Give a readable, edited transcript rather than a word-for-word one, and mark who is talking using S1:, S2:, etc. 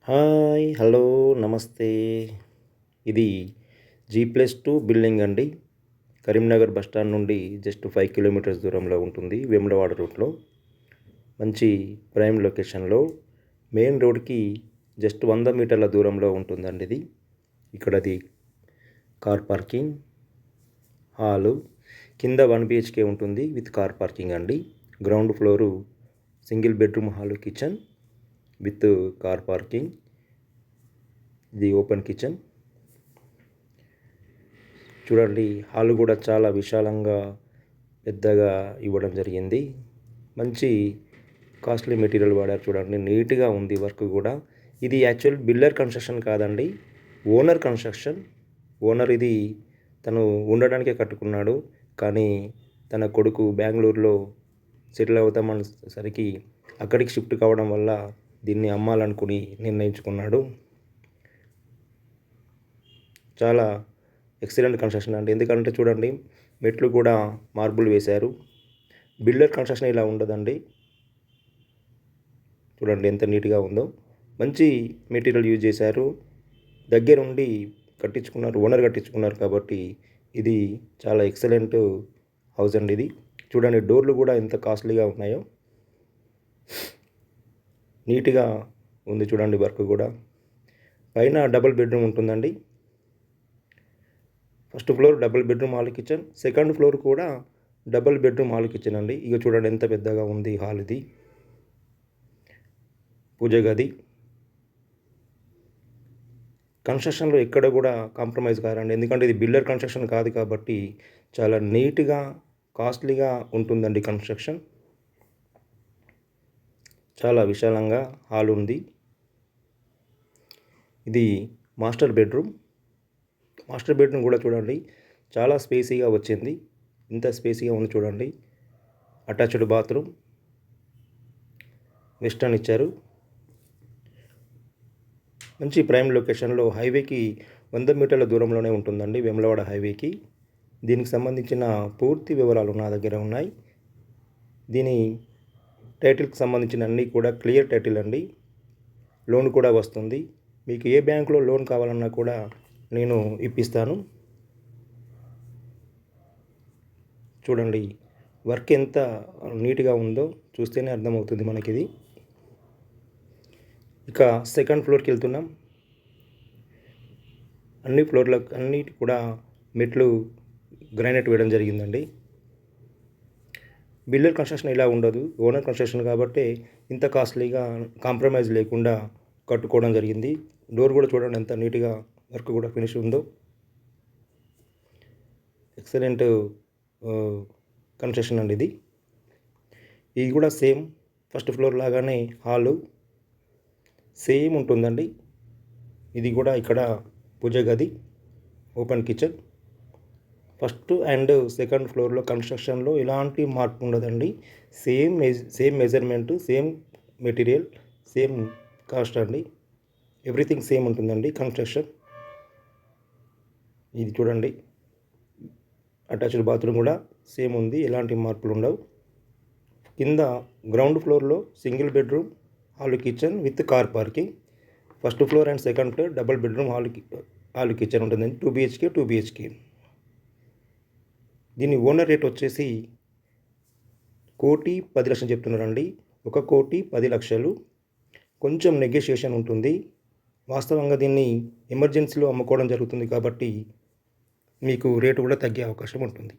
S1: Hi! Hello! నమస్తే. ఇది G+2 building అండి. కరీంనగర్ బస్ స్టాండ్ నుండి జస్ట్ 5 కిలోమీటర్స్ దూరంలో ఉంటుంది. వేములవాడ రూట్‌లో. మంచి ప్రైమ్ లొకేషన్‌లో మెయిన్ రోడ్‌కి జస్ట్ 100 మీటర్ల దూరంలో ఉంటుందండి ఇది. ఇక్కడది కార్ పార్కింగ్, హాలు, కింద 1 BHK ఉంటుంది విత్ కార్ పార్కింగ్ అండి. Ground floor single bedroom hall, kitchen with car parking. ఇది ఓపెన్ కిచెన్. చూడండి, హాల్ కూడా చాలా విశాలంగా పెద్దగా ఇవ్వడం జరిగింది. మంచి కాస్ట్లీ మెటీరియల్ వాడారు. చూడండి, నీట్గా ఉంది వర్క్ కూడా. ఇది యాక్చువల్ బిల్డర్ కన్స్ట్రక్షన్ కాదండి, ఓనర్ కన్స్ట్రక్షన్. ఓనర్ ఇది తను ఉండడానికే కట్టుకున్నాడు, కానీ తన కొడుకు బెంగళూరులో సెటిల్ అవుతామని సరికి అక్కడికి షిఫ్ట్ కావడం వల్ల దీన్ని అమ్మాలనుకుని నిర్ణయించుకున్నాడు. చాలా ఎక్సలెంట్ కన్స్ట్రక్షన్ అండి. ఎందుకంటే చూడండి, మెట్లు కూడా మార్బుల్ వేశారు. బిల్డర్ కన్స్ట్రక్షన్ ఇలా ఉండదండి. చూడండి ఎంత నీట్గా ఉందో. మంచి మెటీరియల్ యూజ్ చేశారు. దగ్గరుండి కట్టించుకున్నారు, ఓనర్ కట్టించుకున్నారు కాబట్టి ఇది చాలా ఎక్సలెంట్ హౌస్ అండి ఇది. చూడండి, డోర్లు కూడా ఎంత కాస్ట్లీగా ఉన్నాయో. నీట్గా ఉంది చూడండి వర్క్ కూడా. పైన డబుల్ బెడ్రూమ్ ఉంటుందండి. First floor double bedroom hall kitchen, second floor కూడా డబుల్ బెడ్రూమ్ హాల్ కిచెన్ అండి. ఇక చూడండి ఎంత పెద్దగా ఉంది హాల్ ఇది. పూజ గది. కన్స్ట్రక్షన్లో ఎక్కడ కూడా కాంప్రమైజ్ కారండి, ఎందుకంటే ఇది బిల్డర్ కన్స్ట్రక్షన్ కాదు కాబట్టి చాలా నీట్గా కాస్ట్లీగా ఉంటుందండి కన్స్ట్రక్షన్. చాలా విశాలంగా హాల్ ఉంది. ఇది మాస్టర్ బెడ్రూమ్. మాస్టర్ బెడ్రూమ్ కూడా చూడండి చాలా స్పేసీగా వచ్చింది. ఇంత స్పేసీగా ఉంది చూడండి. అటాచ్డ్ బాత్రూమ్, వెస్టర్న్ ఇచ్చారు. మంచి ప్రైమ్ లొకేషన్లో హైవేకి 100 మీటర్ల దూరంలోనే ఉంటుందండి, వేములవాడ హైవేకి. దీనికి సంబంధించిన పూర్తి వివరాలు నా దగ్గర ఉన్నాయి. దీని టైటిల్కి సంబంధించిన అన్నీ కూడా క్లియర్ టైటిల్ అండి. లోన్ కూడా వస్తుంది. మీకు ఏ బ్యాంకులో లోన్ కావాలన్నా కూడా నేను ఇప్పిస్తాను. చూడండి వర్క్ ఎంత నీట్గా ఉందో చూస్తేనే అర్థమవుతుంది మనకిది. ఇక సెకండ్ ఫ్లోర్కి వెళ్తున్నాం. అన్నిటి కూడా మెట్లు గ్రానైట్ వేయడం జరిగిందండి. బిల్డర్ కన్స్ట్రక్షన్ ఇలా ఉండదు, ఓనర్ కన్స్ట్రక్షన్ కాబట్టి ఇంత కాస్ట్లీగా కాంప్రమైజ్ లేకుండా కట్టుకోవడం జరిగింది. డోర్ కూడా చూడండి ఎంత నీట్గా వర్క్ కూడా ఫినిష్ ఉందో. ఎక్సలెంట్ కన్స్ట్రక్షన్ అండి ఇది. ఇది కూడా సేమ్ ఫస్ట్ ఫ్లోర్ లాగానే హాలు సేమ్ ఉంటుందండి. ఇది కూడా ఇక్కడ పూజ గది, open kitchen. First and second ఫ్లోర్లో కన్స్ట్రక్షన్లో ఎలాంటి మార్పు ఉండదండి. Same measurement, same material, same cost అండి. ఎవ్రీథింగ్ సేమ్ ఉంటుందండి కన్స్ట్రక్షన్. ఇది చూడండి, అటాచ్డ్ బాత్రూమ్ కూడా సేమ్ ఉంది, ఎలాంటి మార్పులు ఉండవు. కింద గ్రౌండ్ ఫ్లోర్లో single bedroom hall kitchen with car parking. First floor and second floor double bedroom hall kitchen ఉంటుందండి. 2 BHK. దీని ఓనర్ రేట్ వచ్చేసి 1,10,00,000 చెప్తున్నారండి. 1,10,00,000. కొంచెం నెగోషియేషన్ ఉంటుంది. వాస్తవంగా దీన్ని ఎమర్జెన్సీలో అమ్ముకోవడం జరుగుతుంది కాబట్టి మీకు రేటు కూడా తగ్గే అవకాశం ఉంటుంది.